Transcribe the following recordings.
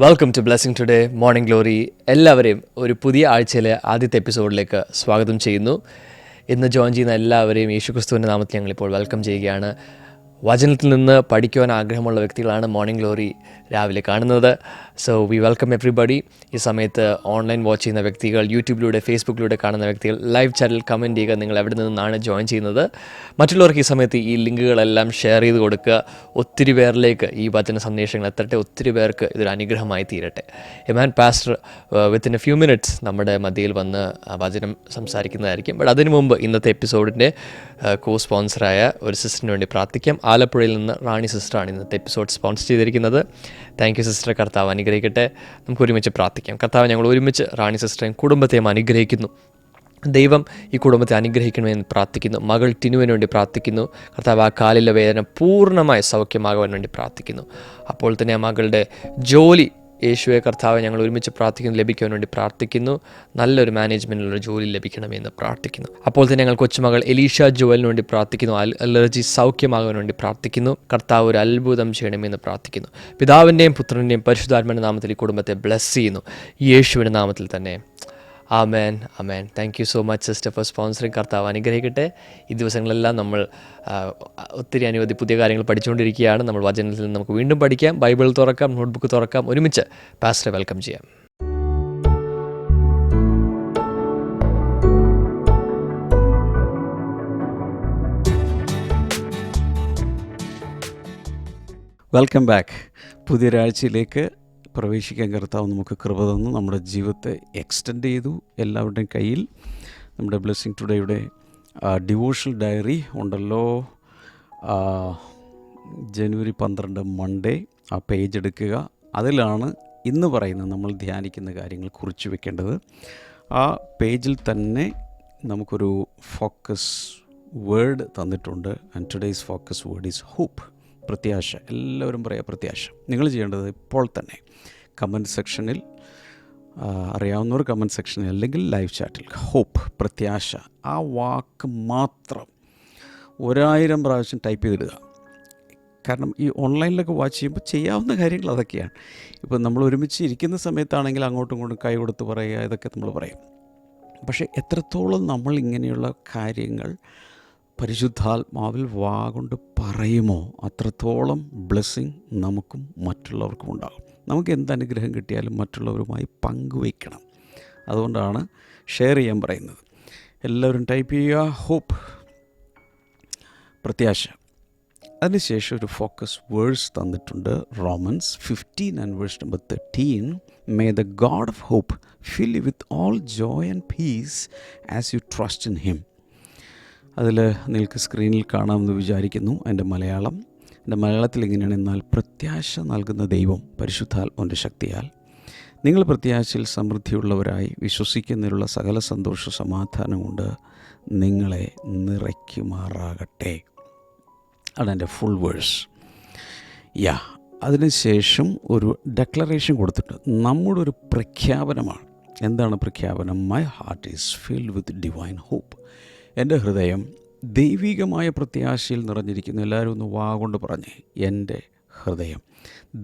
Welcome to blessing today morning glory. എല്ലാവരെയും ഒരു പുതിയ ആഴ്ചയിലെ ആദ്യത്തെ എപ്പിസോഡിലേക്ക് സ്വാഗതം ചെയ്യുന്നു. ഇന്ന് ജോയിൻ ചെയ്യുന്ന എല്ലാവരെയും യേശുക്രിസ്തുവിൻ്റെ നാമത്തിൽ ഞങ്ങളിപ്പോൾ വെൽക്കം ചെയ്യുകയാണ്. വചനത്തിൽ നിന്ന് പഠിക്കുവാൻ ആഗ്രഹമുള്ള വ്യക്തികളാണ് മോർണിംഗ് ഗ്ലോറി രാവിലെ കാണുന്നത്. So we welcome everybody. ഈ സമയത്ത് ഓൺലൈൻ വാച്ച് ചെയ്യുന്ന വ്യക്തികൾ, യൂട്യൂബിലൂടെ ഫേസ്ബുക്കിലൂടെ കാണുന്ന വ്യക്തികൾ ലൈവ് ചാറ്റിൽ കമൻറ്റ് ചെയ്യുക, നിങ്ങൾ എവിടെ നിന്നാണ് ജോയിൻ ചെയ്യുന്നത്. മറ്റുള്ളവർക്ക് ഈ സമയത്ത് ഈ ലിങ്കുകളെല്ലാം ഷെയർ ചെയ്ത് കൊടുക്കുക. ഒത്തിരി പേരിലേക്ക് ഈ വചന സന്ദേശങ്ങൾ എത്തട്ടെ, ഒത്തിരി പേർക്ക് ഇതൊരു അനുഗ്രഹമായി തീരട്ടെ. എമാൻ pastor within a few minutes നമ്മുടെ മധ്യയിൽ വന്ന് വചനം സംസാരിക്കുന്നതായിരിക്കും. ബട്ട് അതിനു മുമ്പ് ഇന്നത്തെ എപ്പിസോഡിൻ്റെ കോ സ്പോൺസറായ ഒരു സിസ്റ്ററിന് വേണ്ടി പ്രാർത്ഥിക്കാം. ആലപ്പുഴയിൽ നിന്ന് റാണി സിസ്റ്ററാണ് ഇന്നത്തെ എപ്പിസോഡ് സ്പോൺസർ ചെയ്തിരിക്കുന്നത്. Thank you sister. കർത്താവ് അനുഗ്രഹിക്കട്ടെ. നമുക്ക് ഒരുമിച്ച് പ്രാർത്ഥിക്കാം. കർത്താവ്, ഞങ്ങൾ ഒരുമിച്ച് റാണി സിസ്റ്ററെയും കുടുംബത്തെയും അനുഗ്രഹിക്കുന്നു. ദൈവം ഈ കുടുംബത്തെ അനുഗ്രഹിക്കണമെന്ന് പ്രാർത്ഥിക്കുന്നു. മകൾ ടിനുവിന് വേണ്ടി പ്രാർത്ഥിക്കുന്നു. കർത്താവ്, ആ കാലിലെ വേദന പൂർണ്ണമായി സൗഖ്യമാകുവാൻ വേണ്ടി പ്രാർത്ഥിക്കുന്നു. അപ്പോൾ തന്നെ ആ മകളുടെ ജോലി യേശുവെ കർത്താവ് ഞങ്ങൾ ഒരുമിച്ച് പ്രാർത്ഥിക്കുന്നു, ലഭിക്കുവാൻ വേണ്ടി പ്രാർത്ഥിക്കുന്നു. നല്ലൊരു മാനേജ്മെൻറ്റിലുള്ള ജോലി ലഭിക്കണമെന്ന് പ്രാർത്ഥിക്കുന്നു. അപ്പോൾ തന്നെ ഞങ്ങൾ കൊച്ചുമകൾ എലീഷ ജോവലിന് വേണ്ടി പ്രാർത്ഥിക്കുന്നു. അലർജി സൗഖ്യമാകാൻ വേണ്ടി പ്രാർത്ഥിക്കുന്നു. കർത്താവ് ഒരു അത്ഭുതം ചെയ്യണമെന്ന് പ്രാർത്ഥിക്കുന്നു. പിതാവിൻ്റെയും പുത്രൻ്റെയും പരിശുദ്ധാത്മൻ്റെ നാമത്തിൽ ഈ കുടുംബത്തെ ബ്ലെസ് ചെയ്യുന്നു, യേശുവിൻ്റെ നാമത്തിൽ തന്നെ. ആമേൻ, ആമേൻ. Thank you so much sister for sponsoring. കർത്താവ് അനുഗ്രഹിക്കട്ടെ. ഈ ദിവസങ്ങളെല്ലാം നമ്മൾ ഒത്തിരി അനവധി പുതിയ കാര്യങ്ങൾ പഠിച്ചുകൊണ്ടിരിക്കുകയാണ്. നമ്മൾ വചനത്തിൽ നിന്ന് നമുക്ക് വീണ്ടും പഠിക്കാം. ബൈബിൾ തുറക്കാം, നോട്ട്ബുക്ക് തുറക്കാം, ഒരുമിച്ച് പാസ്റ്ററെ വെൽക്കം ചെയ്യാം. Welcome back. പുതിയൊരാഴ്ചയിലേക്ക് പ്രവേശിക്കാൻ കർത്താവ് നമുക്ക് കൃപ തന്നു. നമ്മുടെ ജീവിതത്തെ എക്സ്റ്റെൻഡ് ചെയ്തു. എല്ലാവരുടെയും കയ്യിൽ നമ്മുടെ ബ്ലെസ്സിങ് ടുഡേയുടെ ഡിവോഷണൽ ഡയറി ഉണ്ടല്ലോ. ജനുവരി 12 മൺഡേ ആ പേജ് എടുക്കുക. അതിലാണ് ഇന്ന് പറയുന്നത് നമ്മൾ ധ്യാനിക്കുന്ന കാര്യങ്ങൾ കുറിച്ച് വെക്കേണ്ടത്. ആ പേജിൽ തന്നെ നമുക്കൊരു ഫോക്കസ് വേർഡ് തന്നിട്ടുണ്ട്. And today's focus word is hope. പ്രത്യാശ. എല്ലാവരും പറയാം പ്രത്യാശ. നിങ്ങൾ ചെയ്യേണ്ടത് ഇപ്പോൾ തന്നെ കമൻറ്റ് സെക്ഷനിൽ, അറിയാവുന്നവർ കമൻറ്റ് സെക്ഷനിൽ, അല്ലെങ്കിൽ ലൈവ് ചാറ്റിൽ ഹോപ്പ്, പ്രത്യാശ, ആ വാക്ക് മാത്രം 1000 പ്രാവശ്യം ടൈപ്പ് ചെയ്തിടുക. കാരണം ഈ ഓൺലൈനിലൊക്കെ വാച്ച് ചെയ്യുമ്പോൾ ചെയ്യാവുന്ന കാര്യങ്ങൾ അതൊക്കെയാണ്. ഇപ്പോൾ നമ്മൾ ഒരുമിച്ച് ഇരിക്കുന്ന സമയത്താണെങ്കിൽ അങ്ങോട്ടും ഇങ്ങോട്ടും കൈ കൊടുത്ത് പറയുക, ഇതൊക്കെ നമ്മൾ പറയും. പക്ഷേ എത്രത്തോളം നമ്മൾ ഇങ്ങനെയുള്ള കാര്യങ്ങൾ പരിശുദ്ധാത്മാവിൽ കൊണ്ട് പറയുമോ അത്രത്തോളം ബ്ലെസ്സിങ് നമുക്കും മറ്റുള്ളവർക്കും ഉണ്ടാകും. നമുക്ക് എന്തനുഗ്രഹം കിട്ടിയാലും മറ്റുള്ളവരുമായി പങ്കുവയ്ക്കണം. അതുകൊണ്ടാണ് ഷെയർ ചെയ്യാൻ പറയുന്നത്. എല്ലാവരും ടൈപ്പ് ചെയ്യുക ഹോപ്പ്, പ്രത്യാശ. അതിനുശേഷം ഒരു ഫോക്കസ് വേഴ്സ് തന്നിട്ടുണ്ട്. Romans 15 and verse number 13. May the God of hope fill you with all joy and peace as you trust in him. അതിൽ നിങ്ങൾക്ക് സ്ക്രീനിൽ കാണാമെന്ന് വിചാരിക്കുന്നു. എൻ്റെ മലയാളത്തിൽ ഇങ്ങനെയാണ്: എന്നാൽ പ്രത്യാശ നൽകുന്ന ദൈവം പരിശുദ്ധാത്മാവിൻ്റെ ശക്തിയാൽ നിങ്ങൾ പ്രത്യാശയിൽ സമൃദ്ധിയുള്ളവരായി വിശ്വസിക്കുന്നതിനുള്ള സകല സന്തോഷ സമാധാനം കൊണ്ട് നിങ്ങളെ നിറയ്ക്കുമാറാകട്ടെ. അതെൻ്റെ ഫുൾ വേഴ്സ്. അതിനുശേഷം ഒരു ഡെക്ലറേഷൻ കൊടുത്തിട്ടുണ്ട്. നമ്മുടെ ഒരു പ്രഖ്യാപനമാണ്. എന്താണ് പ്രഖ്യാപനം? My heart is filled with divine hope. എൻ്റെ ഹൃദയം ദൈവികമായ പ്രത്യാശയിൽ നിറഞ്ഞിരിക്കുന്നു. എല്ലാവരും ഒന്ന് വാഗൊണ്ട് പറഞ്ഞേ, എൻ്റെ ഹൃദയം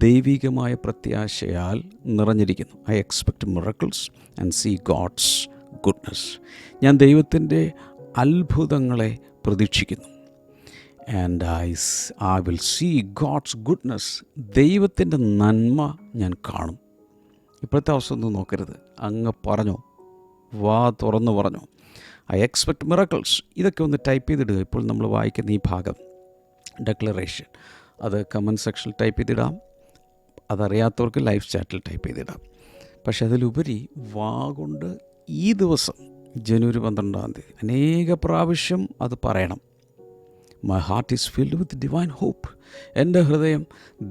ദൈവികമായ പ്രത്യാശയാൽ നിറഞ്ഞിരിക്കുന്നു. I expect miracles and see God's goodness. ഞാൻ ദൈവത്തിൻ്റെ അത്ഭുതങ്ങളെ പ്രതീക്ഷിക്കുന്നു. And I will see God's goodness. ദൈവത്തിൻ്റെ നന്മ ഞാൻ കാണും. ഇപ്പോഴത്തെ അവസ്ഥ ഒന്നും നോക്കരുത്, അങ്ങ് പറഞ്ഞോ, വാ തുറന്നു പറഞ്ഞോ. I expect miracles. ഇതൊക്കെ ഒന്ന് ടൈപ്പ് ചെയ്തിടുക. ഇപ്പോൾ നമ്മൾ വായിക്കുന്ന ഈ ഭാഗം ഡെക്ലറേഷൻ, അത് കമൻറ്റ് സെക്ഷനിൽ ടൈപ്പ് ചെയ്തിടാം. അതറിയാത്തവർക്ക് ലൈവ് ചാറ്റിൽ ടൈപ്പ് ചെയ്തിടാം. പക്ഷെ അതിലുപരി കൊണ്ട് ഈ ദിവസം ജനുവരി 12 അനേക പ്രാവശ്യം അത് പറയണം. My heart is filled with divine hope. എൻ്റെ ഹൃദയം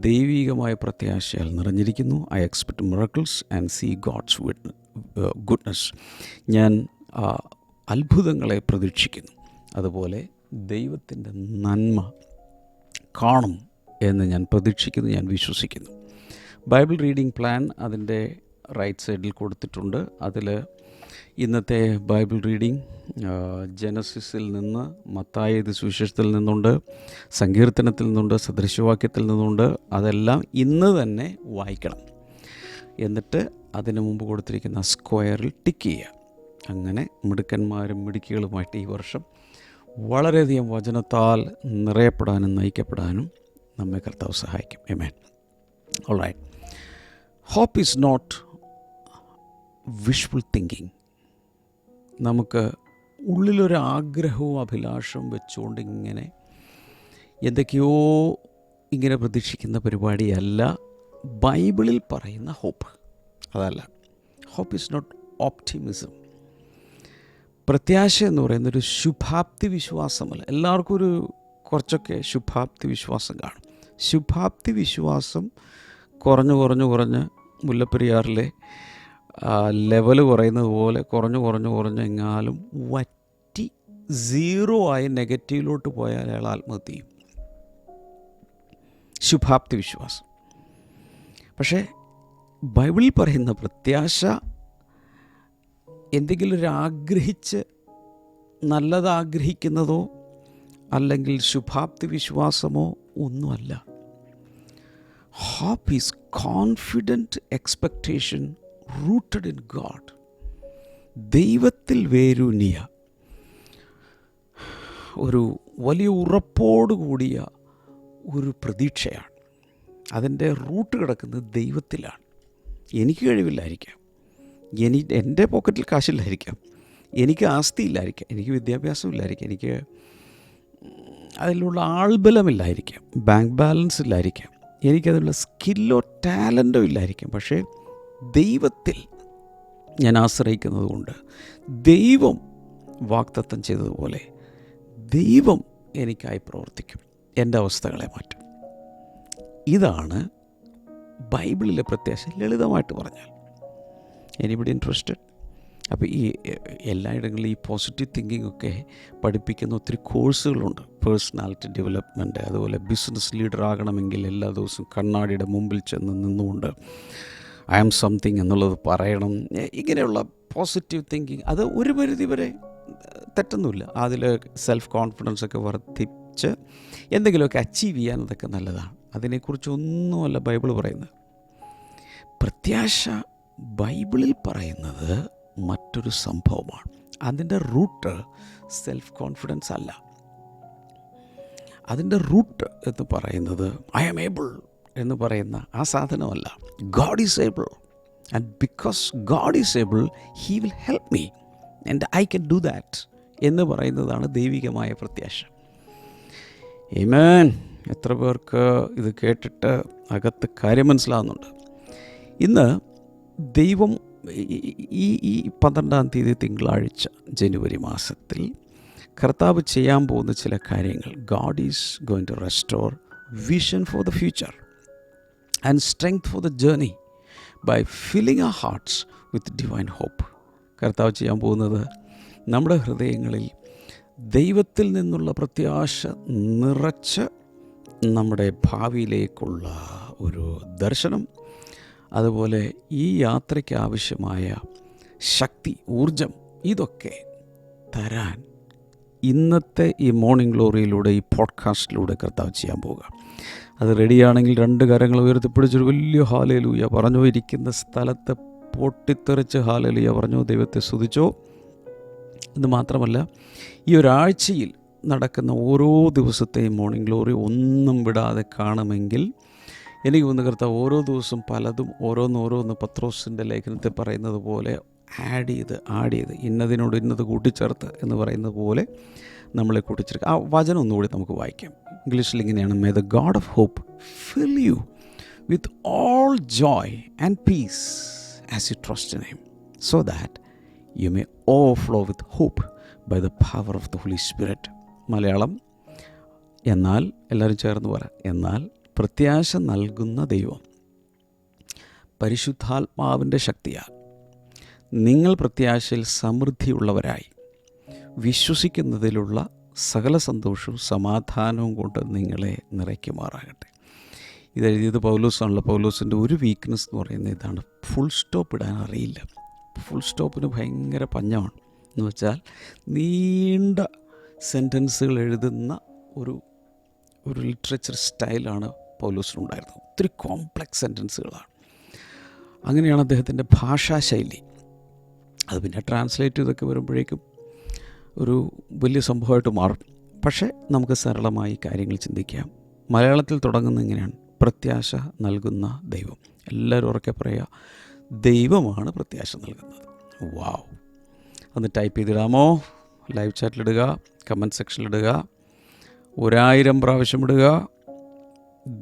ദൈവികമായ പ്രത്യാശയാൽ നിറഞ്ഞിരിക്കുന്നു. I expect miracles and see God's goodness. ഞാൻ അത്ഭുതങ്ങളെ പ്രതീക്ഷിക്കുന്നു. അതുപോലെ ദൈവത്തിൻ്റെ നന്മ കാണും എന്ന് ഞാൻ പ്രതീക്ഷിക്കുന്നു, ഞാൻ വിശ്വസിക്കുന്നു. ബൈബിൾ റീഡിംഗ് പ്ലാൻ അതിൻ്റെ റൈറ്റ് സൈഡിൽ കൊടുത്തിട്ടുണ്ട്. അതിൽ ഇന്നത്തെ ബൈബിൾ റീഡിംഗ് ജനസിസിൽ നിന്ന്, മത്തായി സുവിശേഷത്തിൽ നിന്നുണ്ട്, സങ്കീർത്തനത്തിൽ നിന്നുണ്ട്, സദൃശവാക്യത്തിൽ നിന്നുണ്ട്. അതെല്ലാം ഇന്ന് തന്നെ വായിക്കണം. എന്നിട്ട് അതിന് മുമ്പ് കൊടുത്തിരിക്കുന്ന സ്ക്വയറിൽ ടിക്ക് ചെയ്യുക. അങ്ങനെ മിടുക്കന്മാരും മിടുക്കികളുമായിട്ട് ഈ വർഷം വളരെയധികം വചനത്താൽ നിറയപ്പെടാനും നയിക്കപ്പെടാനും നമ്മെ കർത്താവ് സഹായിക്കും. ആമേൻ. Alright. Hope is not wishful thinking. നമുക്ക് ഉള്ളിലൊരു ആഗ്രഹവും അഭിലാഷവും വെച്ചുകൊണ്ട് ഇങ്ങനെ എന്തൊക്കെയോ ഇങ്ങനെ പ്രതീക്ഷിക്കുന്ന പരിപാടിയല്ല ബൈബിളിൽ പറയുന്ന ഹോപ്പ്. അതല്ല. Hope is not optimism. പ്രത്യാശ എന്ന് പറയുന്നൊരു ശുഭാപ്തി വിശ്വാസമല്ല. എല്ലാവർക്കും ഒരു കുറച്ചൊക്കെ ശുഭാപ്തി വിശ്വാസം കാണും. ശുഭാപ്തി വിശ്വാസം കുറഞ്ഞ് മുല്ലപ്പെരിയാറിലെ ലെവൽ കുറയുന്നത് പോലെ കുറഞ്ഞ് എങ്ങാലും വറ്റി 0 ആയി നെഗറ്റീവിലോട്ട് പോയാൽ അയാൾ ആത്മഹത്യ ചെയ്യും. ശുഭാപ്തി വിശ്വാസം. പക്ഷേ ബൈബിളിൽ പറയുന്ന പ്രത്യാശ എന്തെങ്കിലും ഒരു ആഗ്രഹിച്ച് നല്ലത് ആഗ്രഹിക്കുന്നതോ അല്ലെങ്കിൽ ശുഭാപ്തി വിശ്വാസമോ ഒന്നുമല്ല. Hope is confident expectation rooted in God. ദൈവത്തിൽ വേരൂന്നിയ ഒരു വലിയ ഉറപ്പോടുകൂടിയ ഒരു പ്രതീക്ഷയാണ്. അതിൻ്റെ റൂട്ട് കിടക്കുന്നത് ദൈവത്തിലാണ്. എനിക്ക് കഴിവില്ലായിരിക്കാം, എൻ്റെ പോക്കറ്റിൽ കാശില്ലായിരിക്കാം, എനിക്ക് ആസ്തിയില്ലായിരിക്കാം, എനിക്ക് വിദ്യാഭ്യാസമില്ലായിരിക്കാം, എനിക്ക് അതിലുള്ള ആൾബലമില്ലായിരിക്കാം, ബാങ്ക് ബാലൻസ് ഇല്ലായിരിക്കാം, എനിക്കതിനുള്ള സ്കില്ലോ ടാലൻറ്റോ ഇല്ലായിരിക്കാം. പക്ഷേ ദൈവത്തിൽ ഞാൻ ആശ്രയിക്കുന്നത് കൊണ്ട് ദൈവം വാഗ്ദത്തം ചെയ്തതുപോലെ ദൈവം എനിക്കായി പ്രവർത്തിക്കും, എൻ്റെ അവസ്ഥകളെ മാറ്റും. ഇതാണ് ബൈബിളിലെ പ്രത്യാശ, ലളിതമായിട്ട് പറഞ്ഞാൽ. Anybody interested? അപ്പോൾ ഈ എല്ലായിടങ്ങളിലും ഈ പോസിറ്റീവ് തിങ്കിങ് ഒക്കെ പഠിപ്പിക്കുന്ന ഒത്തിരി കോഴ്സുകളുണ്ട്. പേഴ്സണാലിറ്റി ഡെവലപ്മെൻറ്റ്, അതുപോലെ ബിസിനസ് ലീഡർ ആകണമെങ്കിൽ എല്ലാ ദിവസവും കണ്ണാടിയുടെ മുമ്പിൽ ചെന്ന് നിന്നുകൊണ്ട് ഐ ആം സംതിങ് എന്നുള്ളത് പറയണം. ഇങ്ങനെയുള്ള പോസിറ്റീവ് തിങ്കിങ് അത് ഒരു പരിധി വരെ തെറ്റൊന്നുമില്ല. അതിൽ സെൽഫ് കോൺഫിഡൻസ് ഒക്കെ വർദ്ധിച്ച് എന്തെങ്കിലുമൊക്കെ അച്ചീവ് ചെയ്യാൻ അതൊക്കെ നല്ലതാണ്. അതിനെക്കുറിച്ചൊന്നുമല്ല ബൈബിൾ പറയുന്നത്. പ്രത്യാശ ബൈബിളിൽ പറയുന്നത് മറ്റൊരു സംഭവമാണ്. അതിൻ്റെ റൂട്ട് സെൽഫ് കോൺഫിഡൻസ് അല്ല. അതിൻ്റെ റൂട്ട് എന്ന് പറയുന്നത് ഐ ആം ഏബിൾ എന്ന് പറയുന്ന ആ സാധനമല്ല. God is able, and because God is able he will help me and I can do that എന്ന് പറയുന്നതാണ് ദൈവികമായ പ്രത്യാശ. ആമേൻ. എത്ര പേർക്ക് ഇത് കേട്ടിട്ട് അകത്ത് കാര്യം മനസ്സിലാകുന്നുണ്ട്? ഇന്ന് ദൈവം ഈ 12-ാം തീയതി തിങ്കളാഴ്ച ജനുവരി മാസത്തിൽ കർത്താവ് ചെയ്യാൻ പോകുന്ന ചില കാര്യങ്ങൾ. God is going to restore vision for the future and strength for the journey by filling our hearts with divine hope. കർത്താവ് ചെയ്യാൻ പോകുന്നത് നമ്മുടെ ഹൃദയങ്ങളിൽ ദൈവത്തിൽ നിന്നുള്ള പ്രത്യാശ നിറച്ച് നമ്മുടെ ഭാവിയിലേക്കുള്ള ഒരു ദർശനം, അതുപോലെ ഈ യാത്രയ്ക്ക് ആവശ്യമായ ശക്തി, ഊർജം, ഇതൊക്കെ തരാൻ ഇന്നത്തെ ഈ മോർണിംഗ് ഗ്ലോറിയിലൂടെ, ഈ പോഡ്കാസ്റ്റിലൂടെ കർത്താവ് ചെയ്യാൻ പോവുക. അത് റെഡിയാണെങ്കിൽ 2 കരങ്ങൾ ഉയർത്തിപ്പിടിച്ചൊരു വലിയ ഹല്ലേലൂയ പറഞ്ഞോ. ഇരിക്കുന്ന സ്ഥലത്ത് പൊട്ടിത്തെറിച്ച് ഹല്ലേലൂയ പറഞ്ഞോ, ദൈവത്തെ സ്തുതിച്ചോ. ഇത് മാത്രമല്ല, ഈ ഒരാഴ്ചയിൽ നടക്കുന്ന ഓരോ ദിവസത്തെയും മോർണിംഗ് ഗ്ലോറി ഒന്നും വിടാതെ കാണുമെങ്കിൽ എനിക്ക് തോന്നുന്ന കർത്താവ് ഓരോ ദിവസവും പലതും ഓരോന്ന് പത്രോസിൻ്റെ ലേഖനത്തിൽ പറയുന്നത് പോലെ ആഡ് ചെയ്ത് ഇന്നതിനോട് ഇന്നത് കൂട്ടിച്ചേർത്ത് എന്ന് പറയുന്നത് പോലെ നമ്മളെ കൂട്ടിച്ചേർക്കുക. ആ വചനം ഒന്നുകൂടി നമുക്ക് വായിക്കാം. ഇംഗ്ലീഷിൽ ഇങ്ങനെയാണ്: may the God of hope fill you with all joy and peace as you trust in him, so that you may overflow with hope by the power of the Holy Spirit. Malayalam: എന്നാൽ, എല്ലാവരും ചേർന്ന് പറ, എന്നാൽ പ്രത്യാശ നൽകുന്ന ദൈവം പരിശുദ്ധാത്മാവിൻ്റെ ശക്തിയാൽ നിങ്ങൾ പ്രത്യാശയിൽ സമൃദ്ധിയുള്ളവരായി വിശ്വസിക്കുന്നതിലുള്ള സകല സന്തോഷവും സമാധാനവും കൊണ്ട് നിങ്ങളെ നിറയ്ക്കുമാറാകട്ടെ. ഇതെഴുതിയത് പൗലോസാണല്ലോ. പൗലോസിൻ്റെ ഒരു വീക്ക്നെസ് എന്ന് പറയുന്നത് ഇതാണ്: ഫുൾ സ്റ്റോപ്പ് ഇടാൻ അറിയില്ല. ഫുൾ സ്റ്റോപ്പിന് ഭയങ്കര പഞ്ഞമാണ്. എന്ന് വെച്ചാൽ നീണ്ട സെൻറ്റൻസുകൾ എഴുതുന്ന ഒരു ലിറ്ററേച്ചർ സ്റ്റൈലാണ് പൗലോസിനുണ്ടായിരുന്നത്. ഒത്തിരി കോംപ്ലക്സ് സെൻറ്റൻസുകളാണ്. അങ്ങനെയാണ് അദ്ദേഹത്തിൻ്റെ ഭാഷാശൈലി. അത് പിന്നെ ട്രാൻസ്ലേറ്റ് ചെയ്തൊക്കെ വരുമ്പോഴേക്കും ഒരു വലിയ സംഭവമായിട്ട് മാറും. പക്ഷേ നമുക്ക് സരളമായി കാര്യങ്ങൾ ചിന്തിക്കാം. മലയാളത്തിൽ തുടങ്ങുന്ന ഇങ്ങനെയാണ്: പ്രത്യാശ നൽകുന്ന ദൈവം. എല്ലാവരും ഉറക്കെ പറയുക, ദൈവമാണ് പ്രത്യാശ നൽകുന്നത്. വാവ്! ഒന്ന് ടൈപ്പ് ചെയ്തിടാമോ? ലൈവ് ചാറ്റിലിടുക, കമൻറ്റ് സെക്ഷനിലിടുക, 1000 പ്രാവശ്യം ഇടുക.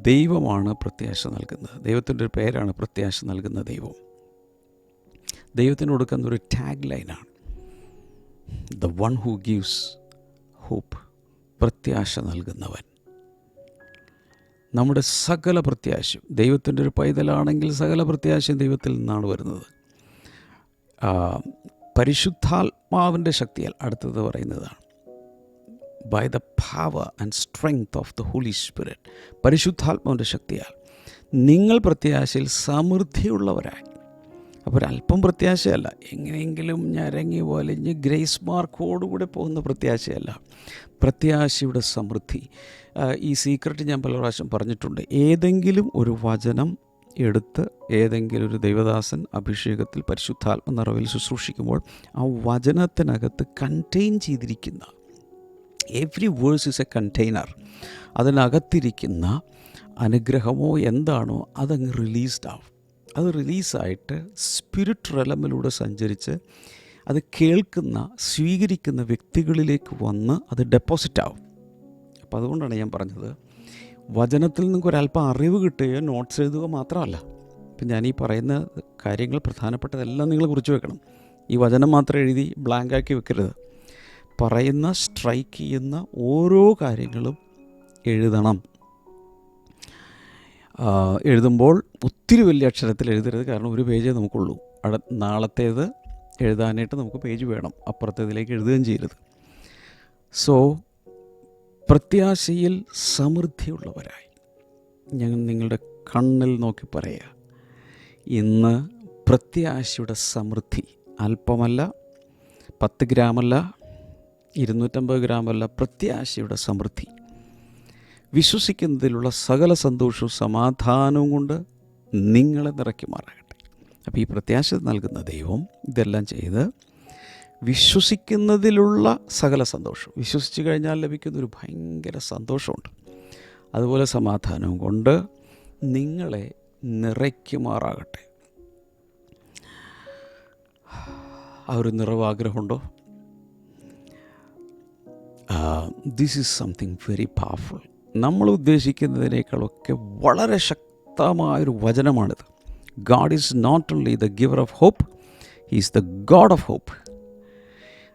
ദൈവമാണ് പ്രത്യാശ നൽകുന്നത്. ദൈവത്തിൻ്റെ ഒരു പേരാണ് പ്രത്യാശ നൽകുന്ന ദൈവം. ദൈവത്തിന് കൊടുക്കുന്ന ഒരു ടാഗ് ലൈനാണ് the one who gives hope. പ്രത്യാശ നൽകുന്നവൻ. നമ്മുടെ സകല പ്രത്യാശയും, ദൈവത്തിൻ്റെ ഒരു പൈതലാണെങ്കിൽ സകല പ്രത്യാശയും ദൈവത്തിൽ നിന്നാണ് വരുന്നത്. പരിശുദ്ധാത്മാവിൻ്റെ ശക്തിയാൽ, അടുത്തത് പറയുന്നതാണ്, by the power and strength of the Holy Spirit. പരിശുദ്ധാത്മാവിൻ്റെ ശക്തിയാൽ നിങ്ങൾ പ്രത്യാശയിൽ സമൃദ്ധിയുള്ളവരായി. അപ്പോൾ ഒരല്പം പ്രത്യാശയല്ല, എങ്ങനെയെങ്കിലും ഞരങ്ങി വലിഞ്ഞ് ഗ്രേസ് മാർക്കോടുകൂടെ പോകുന്ന പ്രത്യാശയല്ല, പ്രത്യാശയുടെ സമൃദ്ധി. ഈ സീക്രട്ട് ഞാൻ പല പ്രാവശ്യം പറഞ്ഞിട്ടുണ്ട്. ഏതെങ്കിലും ഒരു വചനം എടുത്ത് ഏതെങ്കിലും ഒരു ദൈവദാസൻ അഭിഷേകത്തിൽ പരിശുദ്ധാത്മ നിറവിൽ ശുശ്രൂഷിക്കുമ്പോൾ ആ വചനത്തിനകത്ത് കണ്ടെയ്ൻ ചെയ്തിരിക്കുന്ന every verse is a container. അതിനകത്തിരിക്കുന്ന അനുഗ്രഹമോ എന്താണോ അതങ്ങ് റിലീസ്ഡ് ആവും. അത് റിലീസായിട്ട് സ്പിരിറ്റ് റെലമിലൂടെ സഞ്ചരിച്ച് അത് കേൾക്കുന്ന, സ്വീകരിക്കുന്ന വ്യക്തികളിലേക്ക് വന്ന് അത് ഡെപ്പോസിറ്റ് ആവും. അപ്പോൾ അതുകൊണ്ടാണ് ഞാൻ പറഞ്ഞത്, വചനത്തിൽ നിങ്ങൾക്ക് ഒരല്പം അറിവ് കിട്ടുകയോ നോട്ട്സ് എഴുതുക മാത്രമല്ല. ഇപ്പം ഞാനീ പറയുന്ന കാര്യങ്ങൾ പ്രധാനപ്പെട്ടതെല്ലാം നിങ്ങൾ കുറിച്ച് വെക്കണം. ഈ വചനം മാത്രം എഴുതി ബ്ലാങ്കാക്കി വെക്കരുത്. പറയുന്ന, സ്ട്രൈക്ക് ചെയ്യുന്ന ഓരോ കാര്യങ്ങളും എഴുതണം. എഴുതുമ്പോൾ ഒത്തിരി വലിയ അക്ഷരത്തിൽ എഴുതരുത്, കാരണം ഒരു പേജേ നമുക്കുള്ളൂ. നാളത്തേത് എഴുതാനായിട്ട് നമുക്ക് പേജ് വേണം, അപ്പുറത്തേതിലേക്ക് എഴുതുകയും ചെയ്യരുത്. സോ പ്രത്യാശയിൽ സമൃദ്ധിയുള്ളവരായി ഞാൻ നിങ്ങളുടെ കണ്ണിൽ നോക്കി പറയുക, ഇന്ന് പ്രത്യാശയുടെ സമൃദ്ധി അല്പമല്ല, 10 ഗ്രാമല്ല, 250 ഗ്രാമല്ല, പ്രത്യാശയുടെ സമൃദ്ധി. വിശ്വസിക്കുന്നതിലുള്ള സകല സന്തോഷവും സമാധാനവും കൊണ്ട് നിങ്ങളെ നിറയ്ക്കുമാറാകട്ടെ. അപ്പോൾ ഈ പ്രത്യാശ നൽകുന്ന ദൈവം ഇതെല്ലാം ചെയ്ത് വിശ്വസിക്കുന്നതിലുള്ള സകല സന്തോഷം, വിശ്വസിച്ച് കഴിഞ്ഞാൽ ലഭിക്കുന്നൊരു ഭയങ്കര സന്തോഷമുണ്ട്, അതുപോലെ സമാധാനവും കൊണ്ട് നിങ്ങളെ നിറയ്ക്കുമാറാകട്ടെ. ആ ഒരു നിറവാഗ്രഹമുണ്ടോ? This is something very powerful. നമ്മൾ ഉദ്ദേശിക്കുന്നതിനേക്കാളൊക്കെ വളരെ ശക്തമായൊരു വചനമാണിത്. God is not only the giver of hope, He is the God of hope.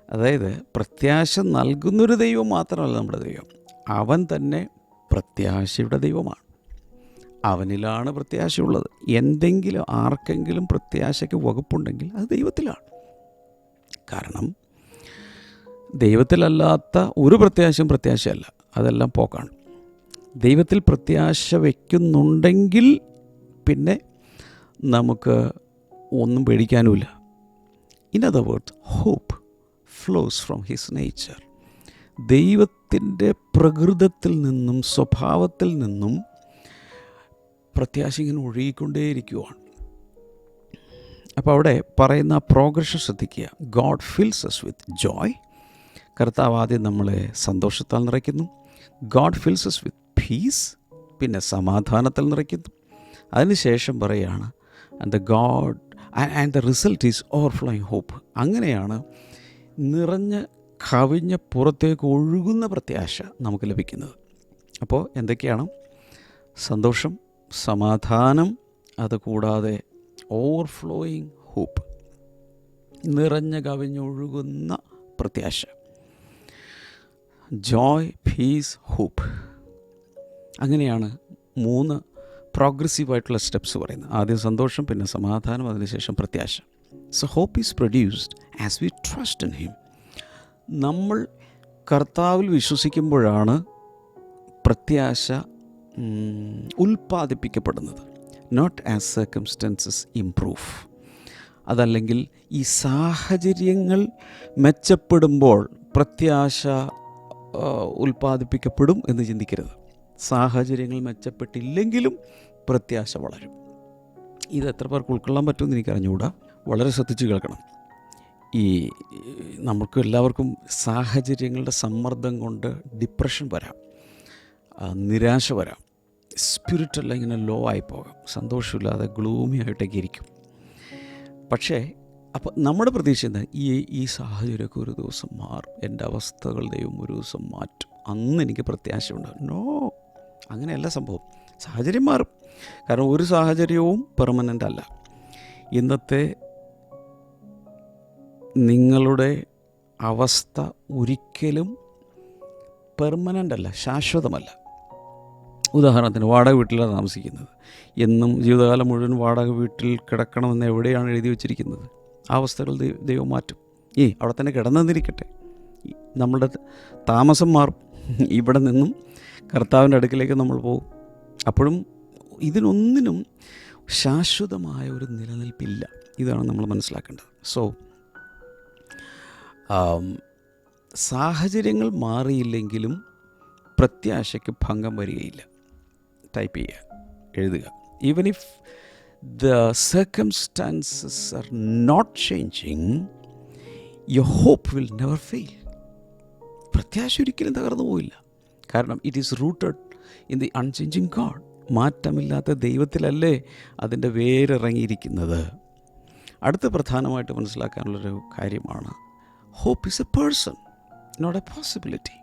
അതായത് പ്രത്യാശ നൽകുന്നൊരു ദൈവം മാത്രമല്ല നമ്മുടെ ദൈവം, അവൻ തന്നെ പ്രത്യാശയുടെ ദൈവമാണ്. അവനിലാണ് പ്രത്യാശയുള്ളത്. എന്തെങ്കിലും ആർക്കെങ്കിലും പ്രത്യാശയ്ക്ക് വകുപ്പുണ്ടെങ്കിൽ അത് ദൈവത്തിലാണ്. കാരണം ദൈവത്തിലല്ലാത്ത ഒരു പ്രത്യാശയും പ്രത്യാശയല്ല, അതെല്ലാം പോക്കാണ്. ദൈവത്തിൽ പ്രത്യാശ വയ്ക്കുന്നുണ്ടെങ്കിൽ പിന്നെ നമുക്ക് ഒന്നും പേടിക്കാനുമില്ല. In other words, hope flows from his nature. ദൈവത്തിൻ്റെ പ്രകൃതത്തിൽ നിന്നും സ്വഭാവത്തിൽ നിന്നും പ്രത്യാശ ഇങ്ങനെ ഒഴുകിക്കൊണ്ടേയിരിക്കുവാണ്. അപ്പോൾ അവിടെ പറയുന്ന പ്രോഗ്രഷൻ ശ്രദ്ധിക്കുക. God fills us with joy. കർത്താവ് ആദ്യം നമ്മളെ സന്തോഷത്താൽ നിറയ്ക്കുന്നു. God fills us with peace, പിന്നെ സമാധാനത്തിൽ നിറയ്ക്കുന്നു. അതിനുശേഷം പറയുകയാണ് and the result is overflowing hope. അങ്ങനെയാണ് നിറഞ്ഞ് കവിഞ്ഞ് പുറത്തേക്ക് ഒഴുകുന്ന പ്രത്യാശ നമുക്ക് ലഭിക്കുന്നത്. അപ്പോൾ എന്തൊക്കെയാണ്? സന്തോഷം, സമാധാനം, അതുകൂടാതെ ഓവർഫ്ലോയിങ് ഹോപ്പ്, നിറഞ്ഞ കവിഞ്ഞൊഴുകുന്ന പ്രത്യാശ. Joy, peace, hope. അങ്ങനെയാണ് 3 പ്രോഗ്രസീവായിട്ടുള്ള സ്റ്റെപ്സ് പറയുന്നത്. ആദ്യം സന്തോഷം, പിന്നെ സമാധാനം, അതിനുശേഷം പ്രത്യാശ. So hope is produced as we trust in him. നമ്മൾ കർത്താവിൽ വിശ്വസിക്കുമ്പോഴാണ് പ്രത്യാശ ഉൽപ്പാദിപ്പിക്കപ്പെടുന്നത്. Not as circumstances improve. അതല്ലെങ്കിൽ ഈ സാഹചര്യങ്ങൾ മെച്ചപ്പെടുമ്പോൾ പ്രത്യാശ ഉൽപ്പാദിപ്പിക്കപ്പെടും എന്ന് ചിന്തിക്കരുത്. സാഹചര്യങ്ങൾ മെച്ചപ്പെട്ടില്ലെങ്കിലും പ്രത്യാശ വളരും. ഇത് എത്ര പേർക്ക് ഉൾക്കൊള്ളാൻ പറ്റുമെന്ന് എനിക്കറിഞ്ഞുകൂടാ. വളരെ ശ്രദ്ധിച്ച് കേൾക്കണം. ഈ നമുക്ക് എല്ലാവർക്കും സാഹചര്യങ്ങളുടെ സമ്മർദ്ദം കൊണ്ട് ഡിപ്രഷൻ വരാം, നിരാശ വരാം, സ്പിരിറ്റെല്ലാം ഇങ്ങനെ ലോ ആയി പോകാം, സന്തോഷമില്ലാതെ ഗ്ലൂമി ആയിട്ടൊക്കെ ഇരിക്കും. പക്ഷേ അപ്പോൾ നമ്മുടെ പ്രതീക്ഷ എന്താ? ഈ സാഹചര്യമൊക്കെ ഒരു ദിവസം മാറും, എൻ്റെ അവസ്ഥകൾ ദൈവം ഒരു ദിവസം മാറ്റും, അന്ന് എനിക്ക് പ്രത്യാശ ഉണ്ടാകും. നോ, അങ്ങനെയല്ല സംഭവം. സാഹചര്യം മാറും. കാരണം ഒരു സാഹചര്യവും പെർമനൻ്റ് അല്ല. ഇന്നത്തെ നിങ്ങളുടെ അവസ്ഥ ഒരിക്കലും പെർമനൻ്റ് അല്ല, ശാശ്വതമല്ല. ഉദാഹരണത്തിന് വാടക വീട്ടിലാണ് താമസിക്കുന്നത്. എന്നും ജീവിതകാലം മുഴുവൻ വാടക വീട്ടിൽ കിടക്കണമെന്ന് എവിടെയാണ് എഴുതി വച്ചിരിക്കുന്നത്? ആ അവസ്ഥകൾ ദൈവം മാറ്റും. അവിടെ തന്നെ കിടന്നെന്നിരിക്കട്ടെ, നമ്മളുടെ താമസം മാറും. ഇവിടെ നിന്നും കർത്താവിൻ്റെ അടുക്കിലേക്ക് നമ്മൾ പോകും. അപ്പോഴും ഇതിനൊന്നിനും ശാശ്വതമായ ഒരു നിലനിൽപ്പില്ല. ഇതാണ് നമ്മൾ മനസ്സിലാക്കേണ്ടത്. സോ സാഹചര്യങ്ങൾ മാറിയില്ലെങ്കിലും പ്രത്യാശയ്ക്ക് ഭംഗം വരികയില്ല. ടൈപ്പ് ചെയ്യുക, എഴുതുക. Even if the circumstances are not changing, your hope will never fail. പ്രത്യാശ ഒരിക്കലും തകർന്നു പോയില്ല. കാരണം it is rooted in the unchanging God. മാറ്റമില്ലാത്ത ദൈവത്തിലല്ലേ അതിൻ്റെ വേരിറങ്ങിയിരിക്കുന്നത്. അടുത്ത പ്രധാനമായിട്ട് മനസ്സിലാക്കാനുള്ളൊരു കാര്യമാണ്, hope is a person, not a possibility.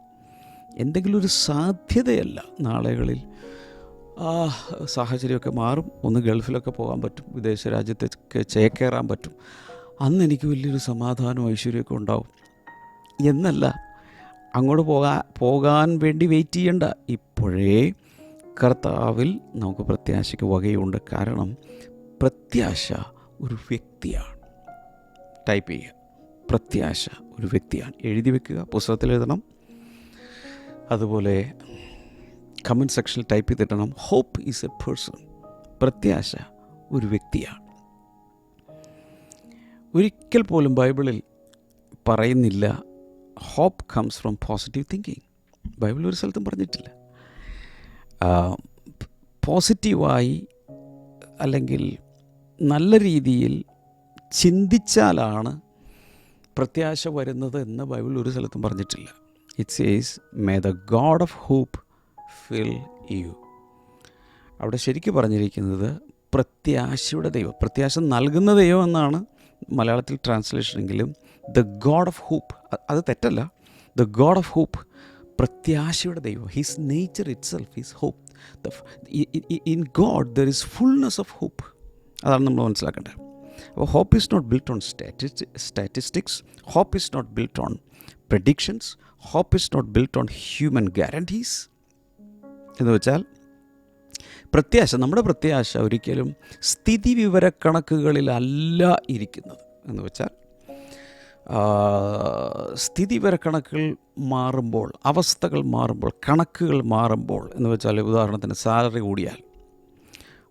എന്തെങ്കിലും ഒരു സാധ്യതയല്ല. നാളുകളിൽ സാഹചര്യമൊക്കെ മാറും, ഒന്ന് ഗൾഫിലൊക്കെ പോകാൻ പറ്റും, വിദേശ രാജ്യത്തൊക്കെ ചേക്കേറാൻ പറ്റും, അന്ന് എനിക്ക് വലിയൊരു സമാധാനവും ഐശ്വര്യമൊക്കെ ഉണ്ടാവും എന്നല്ല. അങ്ങോട്ട് പോകാൻ വേണ്ടി വെയിറ്റ് ചെയ്യണ്ട. ഇപ്പോഴേ കർത്താവിൽ നമുക്ക് പ്രത്യാശയ്ക്ക് വകയുണ്ട്. കാരണം പ്രത്യാശ ഒരു വ്യക്തിയാണ്. ടൈപ്പ് ചെയ്യുക, പ്രത്യാശ ഒരു വ്യക്തിയാണ്. എഴുതി വെക്കുക, പുസ്തകത്തിൽ എഴുതണം. അതുപോലെ കമൻറ്റ് സെക്ഷനിൽ ടൈപ്പ് ചെയ്തിടണം, ഹോപ്പ് ഈസ് എ പേഴ്സൺ. പ്രത്യാശ ഒരു വ്യക്തിയാണ്. ഒരിക്കൽ പോലും ബൈബിളിൽ പറയുന്നില്ല hope comes from positive thinking. Bible ഒരു സ്ഥലത്തും പറഞ്ഞിട്ടില്ല. പോസിറ്റീവായി അല്ലെങ്കിൽ നല്ല രീതിയിൽ ചിന്തിച്ചാലാണ് പ്രത്യാശ വരുന്നത് എന്ന് ബൈബിൾ ഒരു സ്ഥലത്തും പറഞ്ഞിട്ടില്ല. It says may the God of hope fill you. അവിടെ ശരിക്കും പറഞ്ഞിരിക്കുന്നത് പ്രത്യാശയുടെ ദൈവം, പ്രത്യാശ നൽകുന്ന ദൈവം എന്നാണ് മലയാളത്തിൽ ട്രാൻസ്ലേഷനെങ്കിലും ദ ഗോഡ് ഓഫ് ഹോപ്പ്, അത് തെറ്റല്ല. ദ ഗോഡ് ഓഫ് ഹോപ്പ്, പ്രത്യാശയുടെ ദൈവം. His nature itself is hope. In God there is fullness of hope. അതാണ് നമ്മൾ മനസ്സിലാക്കേണ്ടത്. അപ്പോൾ hope is not built on statistics. Hope is not built on predictions. Hope is not built on human guarantees. എന്ന് വെച്ചാൽ പ്രത്യാശ, നമ്മുടെ പ്രത്യാശ ഒരിക്കലും സ്ഥിതിവിവരക്കണക്കുകളിലല്ല ഇരിക്കുന്നത്. എന്ന് വെച്ചാൽ സ്ഥിതിവിവരക്കണക്കുകൾ മാറുമ്പോൾ, അവസ്ഥകൾ മാറുമ്പോൾ, കണക്കുകൾ മാറുമ്പോൾ, എന്ന് വെച്ചാൽ ഉദാഹരണത്തിന് സാലറി കൂടിയാൽ,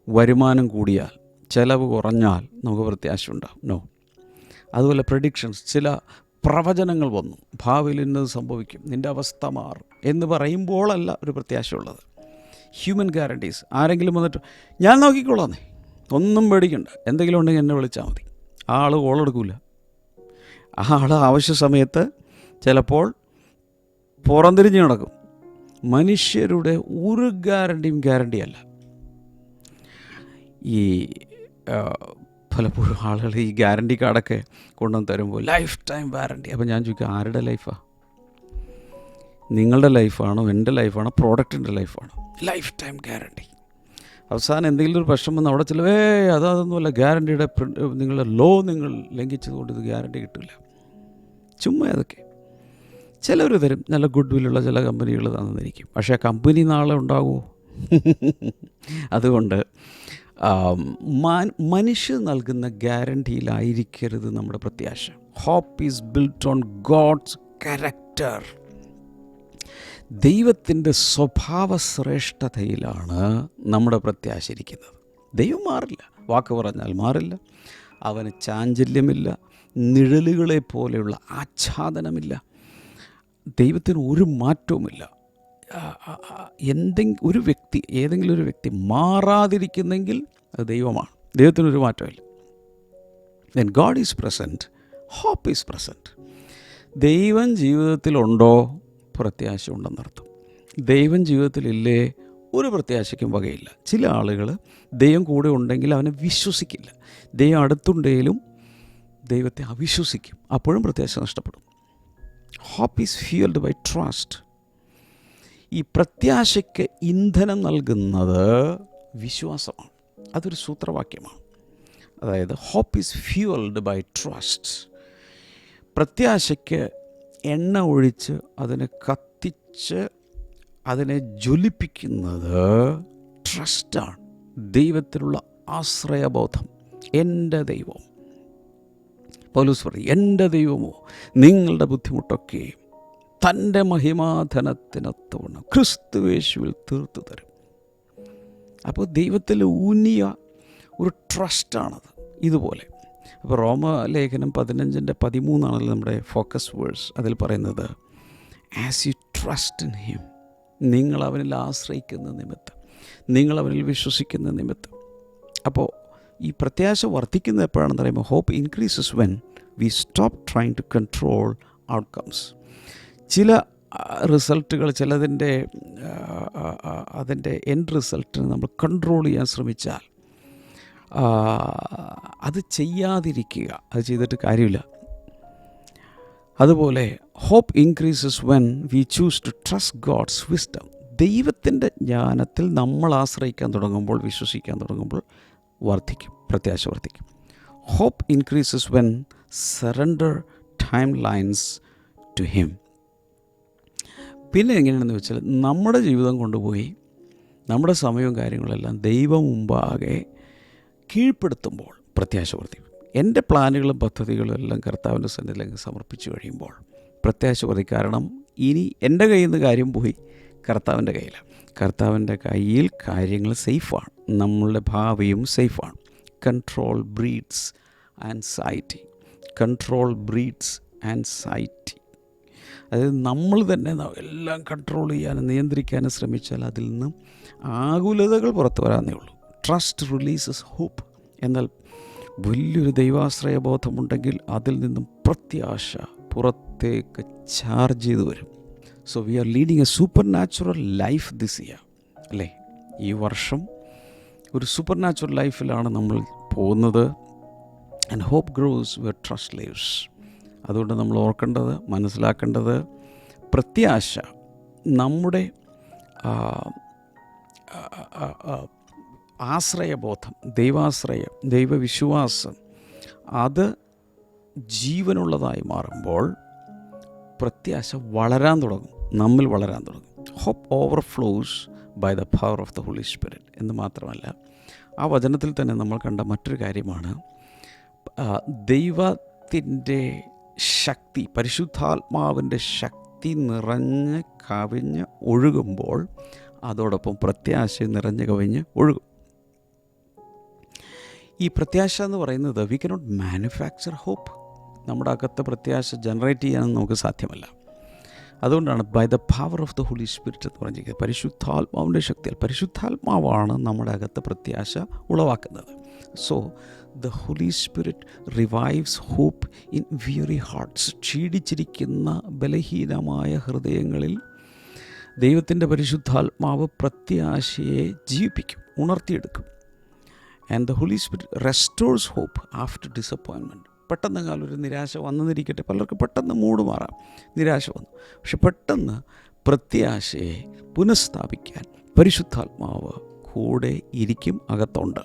വരുമാനം കൂടിയാൽ, ചിലവ് കുറഞ്ഞാൽ നമുക്ക് പ്രത്യാശ ഉണ്ടാകും. നോ. അതുപോലെ പ്രഡിക്ഷൻസ്, ചില പ്രവചനങ്ങൾ വന്നു, ഭാവിയിൽ ഇന്നത് സംഭവിക്കും, നിൻ്റെ അവസ്ഥ മാറും എന്ന് പറയുമ്പോഴല്ല ഒരു പ്രത്യാശ ഉള്ളത്. ഹ്യൂമൻ ഗ്യാരണ്ടീസ്, ആരെങ്കിലും വന്നിട്ട് ഞാൻ നോക്കിക്കോളാന്നേ, ഒന്നും പേടിക്കണ്ട, എന്തെങ്കിലും ഉണ്ടെങ്കിൽ എന്നെ വിളിച്ചാൽ മതി, ആ ആൾ കോളെടുക്കില്ല. ആ ആൾ ആവശ്യ സമയത്ത് ചിലപ്പോൾ പുറംതിരിഞ്ഞ് നടക്കും. മനുഷ്യരുടെ ഒരു ഗ്യാരണ്ടിയല്ല. ഈ പലപ്പോഴും ആളുകൾ ഈ ഗ്യാരണ്ടി കാർഡൊക്കെ കൊണ്ടുവന്ന് തരുമ്പോൾ ലൈഫ് ടൈം വാറണ്ടി. അപ്പോൾ ഞാൻ ചോദിക്കും, ആരുടെ ലൈഫാണ്? നിങ്ങളുടെ ലൈഫാണോ, എൻ്റെ ലൈഫാണോ, പ്രോഡക്റ്റിൻ്റെ ലൈഫാണോ? Life time guarantee. അവസാനം എന്തെങ്കിലും ഒരു പ്രശ്നം വന്ന് അവിടെ ചിലവേ അതൊന്നുമല്ല, ഗ്യാരണ്ടിയുടെ നിങ്ങളുടെ ലോ നിങ്ങൾ ലംഘിച്ചതുകൊണ്ട് ഇത് ഗ്യാരണ്ടി കിട്ടില്ല. ചുമ്മാ അതൊക്കെ ചിലർ തരും. നല്ല ഗുഡ് വില്ലുള്ള ചില കമ്പനികൾ തന്നിരിക്കും. പക്ഷേ ആ കമ്പനി നാളെ ഉണ്ടാകുമോ? അതുകൊണ്ട് മനുഷ്യർ നൽകുന്ന ഗ്യാരണ്ടിയിലായിരിക്കരുത് നമ്മുടെ പ്രത്യാശ. Hope is built on God's character. ദൈവത്തിൻ്റെ സ്വഭാവ ശ്രേഷ്ഠതയിലാണ് നമ്മുടെ പ്രത്യാശ ഇരിക്കുന്നത്. ദൈവം മാറില്ല, വാക്ക് പറഞ്ഞാൽ മാറില്ല. അവന് ചാഞ്ചല്യമില്ല, നിഴലുകളെ പോലെയുള്ള ആച്ഛാദനമില്ല. ദൈവത്തിന് ഒരു മാറ്റവുമില്ല. ഏതെങ്കിലും ഒരു വ്യക്തി മാറാതിരിക്കുന്നെങ്കിൽ അത് ദൈവമാണ്. ദൈവത്തിനൊരു മാറ്റമില്ല. When God is present, hope is present. ദൈവം ജീവിതത്തിലുണ്ടോ, പ്രത്യാശ ഉണ്ടെന്നർത്ഥം. ദൈവം ജീവിതത്തിലില്ലേ, ഒരു പ്രത്യാശയ്ക്കും വകയില്ല. ചില ആളുകൾ ദൈവം കൂടെ ഉണ്ടെങ്കിൽ അവനെ വിശ്വസിക്കില്ല. ദൈവം അടുത്തുണ്ടെങ്കിലും ദൈവത്തെ അവിശ്വസിക്കും. അപ്പോഴും പ്രത്യാശ നഷ്ടപ്പെടും. Hope is fueled by trust. ഈ പ്രത്യാശയ്ക്ക് ഇന്ധനം നൽകുന്നത് വിശ്വാസമാണ്. അതൊരു സൂത്രവാക്യമാണ്. അതായത് hope is fueled by trust. പ്രത്യാശയ്ക്ക് എണ്ണ ഒഴിച്ച് അതിനെ കത്തിച്ച് അതിനെ ജ്വലിപ്പിക്കുന്നത് ട്രസ്റ്റാണ്. ദൈവത്തിലുള്ള ആശ്രയബോധം. എൻ്റെ ദൈവം, പൗലോസ് പറയും, എൻ്റെ ദൈവമോ നിങ്ങളുടെ ബുദ്ധിമുട്ടൊക്കെ തൻ്റെ മഹിമാധനത്തിനൊത്തവണ്ണം ക്രിസ്തുയേശുവിൽ തീർത്തു തരും. അപ്പോൾ ദൈവത്തിൽ ഊന്നിയ ഒരു ട്രസ്റ്റാണത്. ഇതുപോലെ അപ്പോൾ റോമലേഖനം 15:13 നമ്മുടെ ഫോക്കസ് വേഴ്സ്. അതിൽ പറയുന്നത്, as you trust in him, നിങ്ങൾ അവനിൽ ആശ്രയിക്കുന്ന നിമിത്തം, നിങ്ങൾ അവനിൽ വിശ്വസിക്കുന്ന നിമിത്തം. അപ്പോൾ ഈ പ്രത്യാശ വർദ്ധിക്കുന്നത് എപ്പോഴാണെന്ന് പറയുമ്പോൾ, hope increases when we stop trying to control outcomes. ചില റിസൾട്ടുകൾ, അതിൻ്റെ എൻഡ് റിസൾട്ടിന് നമ്മൾ കൺട്രോൾ ചെയ്യാൻ ശ്രമിച്ചാൽ അത് ചെയ്യാതിരിക്കുക. അത് ചെയ്തിട്ട് കാര്യമില്ല. അതുപോലെ hope increases when we choose to trust God's wisdom. ദൈവത്തിൻ്റെ ജ്ഞാനത്തിൽ നമ്മൾ ആശ്രയിക്കാൻ തുടങ്ങുമ്പോൾ, വിശ്വസിക്കാൻ തുടങ്ങുമ്പോൾ വർദ്ധിക്കും, പ്രത്യാശ വർദ്ധിക്കും. Hope increases when surrender timelines to him. പിന്നെ എങ്ങനെയാണെന്ന് വെച്ചാൽ, നമ്മുടെ ജീവിതം കൊണ്ടുപോയി നമ്മുടെ സമയവും കാര്യങ്ങളെല്ലാം ദൈവം മുമ്പാകെ കീഴ്പ്പെടുത്തുമ്പോൾ പ്രത്യാശ വർദ്ധിക്കും. എൻ്റെ പ്ലാനുകളും പദ്ധതികളും എല്ലാം കർത്താവിൻ്റെ സന്നിധിയിലേക്ക് സമർപ്പിച്ചു കഴിയുമ്പോൾ പ്രത്യാശ വർദ്ധിക്കും. കാരണം ഇനി എൻ്റെ കയ്യിൽ നിന്ന് കാര്യം പോയി കർത്താവിൻ്റെ കയ്യിലാണ്. കർത്താവിൻ്റെ കയ്യിൽ കാര്യങ്ങൾ സേഫാണ്. നമ്മളുടെ ഭാവിയും സേഫാണ്. Control breeds anxiety. Control breeds anxiety. അതായത് നമ്മൾ തന്നെ എല്ലാം കൺട്രോൾ ചെയ്യാനും നിയന്ത്രിക്കാനും ശ്രമിച്ചാൽ അതിൽ നിന്ന് ആകുലതകൾ പുറത്തു വരാനേ ഉള്ളൂ. Trust releases hope. എന്നാൽ വലിയൊരു ദൈവാശ്രയ ബോധമുണ്ടെങ്കിൽ അതിൽ നിന്നും പ്രത്യാശ പുറത്തേക്ക് ചാർജ് ചെയ്ത് വരും. So we are leading a supernatural life this year, അല്ലേ? ഈ വർഷം ഒരു സൂപ്പർ നാച്ചുറൽ ലൈഫിലാണ് നമ്മൾ പോകുന്നത്. And hope grows where trust lives. അതുകൊണ്ട് നമ്മൾ ഓർക്കേണ്ടത്, മനസ്സിലാക്കേണ്ടത്, പ്രത്യാശ നമ്മുടെ ആശ്രയബോധം, ദൈവാശ്രയം, ദൈവവിശ്വാസം, അത് ജീവനുള്ളതായി മാറുമ്പോൾ പ്രത്യാശ വളരാൻ തുടങ്ങും, നമ്മിൽ വളരാൻ തുടങ്ങും. Hope overflows by the power of the Holy Spirit എന്ന് മാത്രമല്ല, ആ വചനത്തിൽ തന്നെ നമ്മൾ കണ്ട മറ്റൊരു കാര്യമാണ്, ദൈവത്തിൻ്റെ ശക്തി, പരിശുദ്ധാത്മാവിൻ്റെ ശക്തി നിറഞ്ഞ് കവിഞ്ഞ് ഒഴുകുമ്പോൾ അതോടൊപ്പം പ്രത്യാശ നിറഞ്ഞ് കവിഞ്ഞ് ഒഴുകും. ഈ പ്രത്യാശ എന്ന് പറയുന്നത്, വി കനോട്ട് മാനുഫാക്ചർ ഹോപ്പ്. നമ്മുടെ അകത്ത് പ്രത്യാശ ജനറേറ്റ് ചെയ്യാനൊന്നും നമുക്ക് സാധ്യമല്ല. അതുകൊണ്ടാണ് by the power of the Holy Spirit എന്ന് പറഞ്ഞിരിക്കുന്നത്. പരിശുദ്ധാത്മാവിൻ്റെ ശക്തിയാൽ, പരിശുദ്ധാത്മാവാണ് നമ്മുടെ അകത്ത് പ്രത്യാശ ഉളവാക്കുന്നത്. So the Holy Spirit revives hope in weary hearts. ക്ഷീണിച്ചിരിക്കുന്ന ബലഹീനമായ ഹൃദയങ്ങളിൽ ദൈവത്തിൻ്റെ പരിശുദ്ധാത്മാവ് പ്രത്യാശയെ ജീവിപ്പിക്കും, ഉണർത്തിയെടുക്കും. And the Holy Spirit restores hope after disappointment. പെട്ടെന്ന് ഒരു നിരാശ വന്നെന്നിരിക്കട്ടെ, പലർക്ക് പെട്ടെന്ന് മൂഡ് മാറാം, നിരാശ വന്നു. പക്ഷെ പെട്ടെന്ന് പ്രത്യാശയെ പുനഃസ്ഥാപിക്കാൻ പരിശുദ്ധാത്മാവ് കൂടെ ഇരിക്കും, അകത്തുണ്ട്.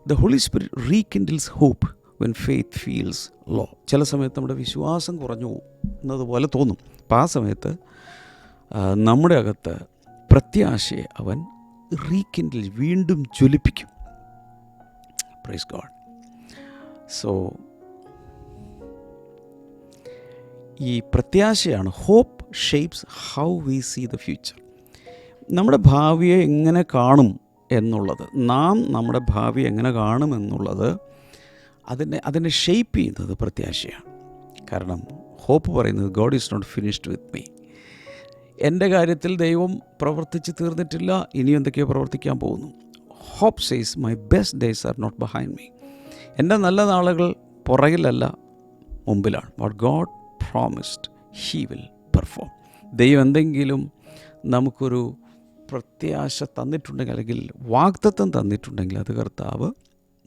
The Holy Spirit rekindles hope when faith feels low. ചില സമയത്ത് നമ്മുടെ വിശ്വാസം കുറഞ്ഞു എന്നതുപോലെ തോന്നും. അപ്പം ആ സമയത്ത് നമ്മുടെ അകത്ത് പ്രത്യാശയെ അവൻ റീകിൻഡിൽ, വീണ്ടും ജ്വലിപ്പിക്കും. Price God. സോ ഈ പ്രത്യാശയാണ്, hope shapes how we see the future. നമ്മുടെ ഭാവിയെ എങ്ങനെ കാണും എന്നുള്ളത്, നാം നമ്മുടെ ഭാവി എങ്ങനെ കാണുമെന്നുള്ളത് അതിനെ ഷേപ്പ് ചെയ്യുന്നത് പ്രത്യാശയാണ്. കാരണം ഹോപ്പ് പറയുന്നത്, God is not finished with me. എൻ്റെ കാര്യത്തിൽ ദൈവം പ്രവർത്തിച്ച് തീർന്നിട്ടില്ല, ഇനി എന്തൊക്കെയോ പ്രവർത്തിക്കാൻ പോകുന്നു. Hope says my best days are not behind me. എൻ്റെ നല്ല നാളുകൾ പുറകിലല്ല, മുമ്പിലാണ്. What God promised he will perform. ദൈവം എന്തെങ്കിലും നമുക്കൊരു പ്രത്യാശ തന്നിട്ടുണ്ടെങ്കിൽ, അല്ലെങ്കിൽ വാഗ്ദത്തം തന്നിട്ടുണ്ടെങ്കിൽ, അത് കർത്താവ്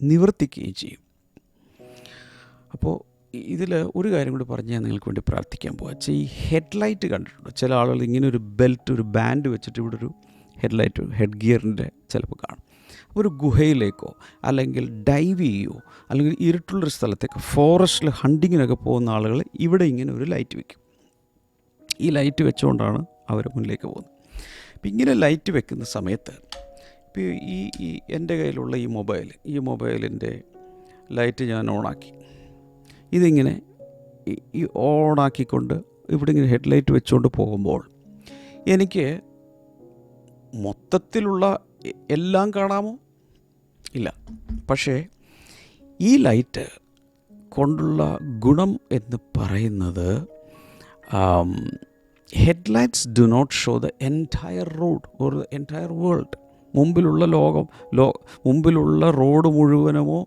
നിവർത്തിക്കുകയും ചെയ്യും. അപ്പോൾ ഇതിൽ ഒരു കാര്യം കൂടി പറഞ്ഞ് ഞാൻ നിങ്ങൾക്ക് വേണ്ടി പ്രാർത്ഥിക്കാൻ പോകാം. ഈ ഹെഡ്ലൈറ്റ് കണ്ടിട്ടുണ്ട്. ചില ആളുകൾ ഇങ്ങനെ ഒരു ബെൽറ്റ്, ഒരു ബാൻഡ് വെച്ചിട്ട് ഇവിടെ ഒരു ഹെഡ്ലൈറ്റ്, ഹെഡ് ഗിയറിൻ്റെ ചിലപ്പോൾ കാണും. അപ്പോൾ ഒരു ഗുഹയിലേക്കോ അല്ലെങ്കിൽ ഡൈവ് ചെയ്യുകയോ അല്ലെങ്കിൽ ഇരുട്ടുള്ളൊരു സ്ഥലത്തേക്ക് ഫോറസ്റ്റിൽ ഹണ്ടിങ്ങിനൊക്കെ പോകുന്ന ആളുകൾ ഇവിടെ ഇങ്ങനെ ഒരു ലൈറ്റ് വയ്ക്കും. ഈ ലൈറ്റ് വെച്ചുകൊണ്ടാണ് അവർ മുന്നിലേക്ക് പോകുന്നത്. അപ്പം ഇങ്ങനെ ലൈറ്റ് വെക്കുന്ന സമയത്ത് ഇപ്പോൾ ഈ എൻ്റെ കയ്യിലുള്ള ഈ മൊബൈലിൻ്റെ ലൈറ്റ് ഞാൻ ഓണാക്കി. ഇതിങ്ങനെ ഈ ഓണാക്കിക്കൊണ്ട് ഇവിടെ ഇങ്ങനെ ഹെഡ്ലൈറ്റ് വെച്ചുകൊണ്ട് പോകുമ്പോൾ എനിക്ക് മൊത്തത്തിലുള്ള എല്ലാം കാണാമോ? ഇല്ല. പക്ഷേ ഈ ലൈറ്റ് കൊണ്ടുള്ള ഗുണം എന്ന് പറയുന്നത് headlights do not show the entire road or the entire world. മുമ്പിലുള്ള മുമ്പിലുള്ള റോഡ് മുഴുവനമോ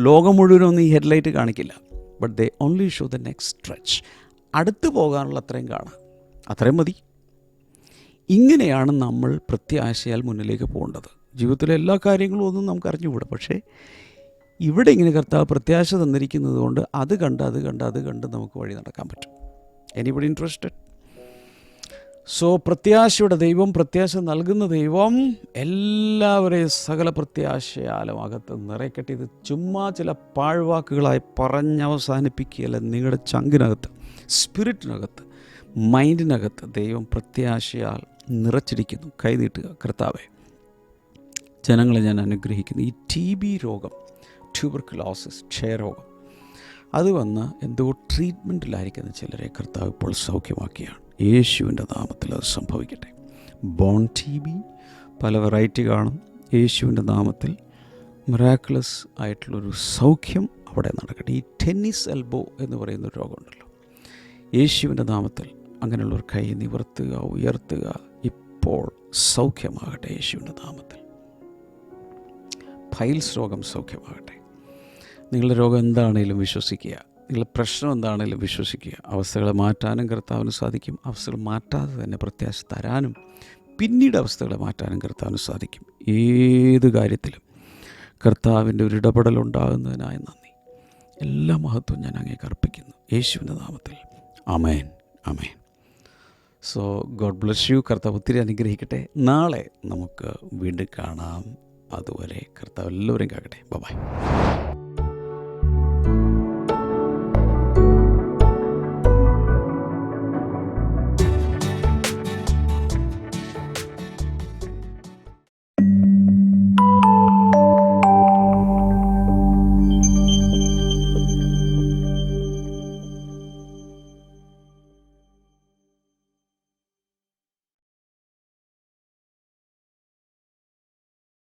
ലോകം മുഴുവനോ ഒന്നും ഈ ഹെഡ്ലൈറ്റ് കാണിക്കില്ല. But they only show the next stretch. അടുത്ത് പോകാനുള്ള അത്രയും കാണാം, അത്രയും മതി. ഇങ്ങനെയാണ് നമ്മൾ പ്രത്യാശയാൽ മുന്നിലേക്ക് പോകേണ്ടത്. ജീവിതത്തിലെ എല്ലാ കാര്യങ്ങളും ഒന്നും നമുക്ക് അറിഞ്ഞുകൂടാ. പക്ഷേ ഇവിടെ ഇങ്ങനെ കർത്താവ് പ്രത്യാശ തന്നിരിക്കുന്നത് കൊണ്ട് അത് കണ്ട് നമുക്ക് വഴി നടക്കാൻ പറ്റും. Anybody interested? സോ പ്രത്യാശയുടെ ദൈവം, പ്രത്യാശ നൽകുന്ന ദൈവം എല്ലാവരെയും സകല പ്രത്യാശയാലും അകത്ത് നിറയ്ക്കട്ടെ. ഇത് ചുമ്മാ ചില പാഴ്വാക്കുകളായി പറഞ്ഞവസാനിപ്പിക്കുകയല്ല. നിങ്ങളുടെ ചങ്കിനകത്ത്, സ്പിരിറ്റിനകത്ത്, മൈൻഡിനകത്ത് ദൈവം പ്രത്യാശയാൽ നിറച്ചിരിക്കുന്നു. കൈനീട്ടുക. കർത്താവേ, ജനങ്ങളെ ഞാൻ അനുഗ്രഹിക്കുന്നു. ഈ TB രോഗം, ട്യൂബർക്കുലോസിസ്, ക്ഷയരോഗം, അത് വന്ന് എന്തോ ട്രീറ്റ്മെൻറ്റിലായിരിക്കുന്ന ചിലരെ കർത്താവ് ഇപ്പോൾ സൗഖ്യമാക്കിയാണ്. യേശുവിൻ്റെ നാമത്തിൽ അത് സംഭവിക്കട്ടെ. ബോൺ TB പല വെറൈറ്റി കാണും. യേശുവിൻ്റെ നാമത്തിൽ മിറാക്കുലസ് ആയിട്ടുള്ളൊരു സൗഖ്യം അവിടെ നടക്കട്ടെ. ഈ ടെന്നീസ് എൽബോ എന്ന് പറയുന്നൊരു രോഗമുണ്ടല്ലോ, യേശുവിൻ്റെ നാമത്തിൽ അങ്ങനെയുള്ളൊരു കൈ നിവർത്തുക, ഉയർത്തുക. ഇപ്പോൾ സൗഖ്യമാകട്ടെ യേശുവിൻ്റെ നാമത്തിൽ. പൈൽസ് രോഗം സൗഖ്യമാകട്ടെ. നിങ്ങളുടെ രോഗം എന്താണേലും വിശ്വസിക്കുക. നിങ്ങളുടെ പ്രശ്നം എന്താണേലും വിശ്വസിക്കുക. അവസ്ഥകളെ മാറ്റാനും കർത്താവിന് സാധിക്കും. അവസ്ഥകൾ മാറ്റാതെ തന്നെ പ്രത്യാശ തരാനും പിന്നീട് അവസ്ഥകളെ മാറ്റാനും കർത്താവിന് സാധിക്കും. ഏത് കാര്യത്തിലും കർത്താവിൻ്റെ ഒരു ഇടപെടലുണ്ടാകുന്നതിനായി നന്ദി. എല്ലാ മഹത്വവും ഞാൻ അങ്ങേക്ക് അർപ്പിക്കുന്നു യേശുവിൻ്റെ നാമത്തിൽ. ആമേൻ, ആമേൻ. So God bless you. കർത്താവ് ഒത്തിരി അനുഗ്രഹിക്കട്ടെ. നാളെ നമുക്ക് വീണ്ടും കാണാം. അതുവരെ കർത്താവ് എല്ലാവരെയും കാക്കട്ടെ. ബൈ.